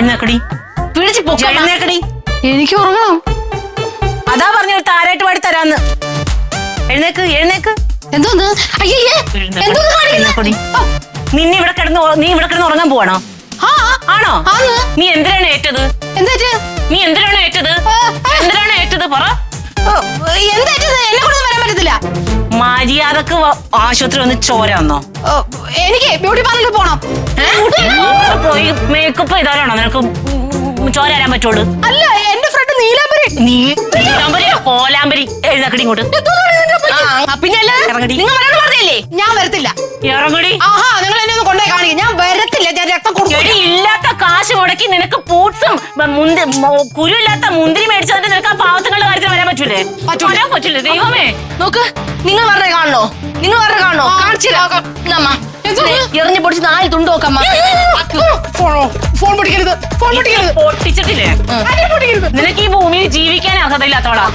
എഴുന്നേക്കടി പിടിച്ച് എഴുന്നേക്കടി. എനിക്ക് ഉറങ്ങണം. അതാ പറഞ്ഞു ഒരു താരായിട്ട് പാടി തരാന്ന്. എഴുന്നേക്ക് എഴുന്നേക്ക്. എന്തോന്ന്? അയ്യേ എന്തോന്ന് എഴുന്നേക്കടി. നിന്നെ ഇവിടെ കിടന്ന് നീ ഇവിടെ കിടന്ന് ഉറങ്ങാൻ പോവാണോ? ആണോ? നീ എന്തിനാണ് ഏറ്റത്? നീ എന്തിനാണ് ഏറ്റത്? എന്തിനാണ് ഏറ്റത് പറ. എന്തായിട്ടത്? എന്നെ കൊണ്ട് വരാൻ പറ്റത്തില്ല. മര്യാദക്ക് ആശുപത്രി വന്ന് ചോര വന്നോ? എനിക്ക് ബ്യൂട്ടി പാർലറിൽ പോണം. പോയി മേക്കപ്പ് ചെയ്താലാണോ നിനക്ക് ചോര വരാൻ പറ്റുള്ളൂ? അല്ല, എന്റെ ഫ്രണ്ട് നീലാംബരി. നീലാംബരി കോലാംബരി. എഴുന്നേക്കടി ഇങ്ങോട്ട്. പിന്നെ നിങ്ങൾ വരാൻ പറഞ്ഞല്ലേ? ഞാൻ വരത്തില്ല. ഇറങ്ങടി. ആഹാ, നിങ്ങൾ എന്നെ ഒന്ന് കൊണ്ടുപോയി കാണിക്കും. ഞാൻ വരത്തില്ല. ഞാൻ രക്തം കൊടുക്കും. ഇല്ലാത്ത കാശ് മുടക്കി നിനക്ക് ഫ്രൂട്ട്സും കുരുവില്ലാത്ത മുന്തിരി മേടിച്ചതിന് നിനക്ക് ആ പാവത്തുങ്ങളുടെ കാര്യത്തിൽ വരാൻ പറ്റൂലേ? വരാൻ പറ്റില്ല. ദൈവമേ, നോക്ക്, നിങ്ങൾ പറഞ്ഞ കാണണോ? നിങ്ങൾ പറഞ്ഞ കാണണോ? കാണിച്ചില്ല. എറിഞ്ഞു പൊടിച്ച് 4 തുണ്ട് നോക്കമ്മ. ഫോൺ പൊട്ടിക്കരുത്. ഫോൺ പൊട്ടിക്കരുത്. പൊട്ടിച്ചിട്ടില്ലേ? നിനക്ക് ഈ ഭൂമിയിൽ ജീവിക്കാൻ അർഹതയില്ലാത്തോളാ.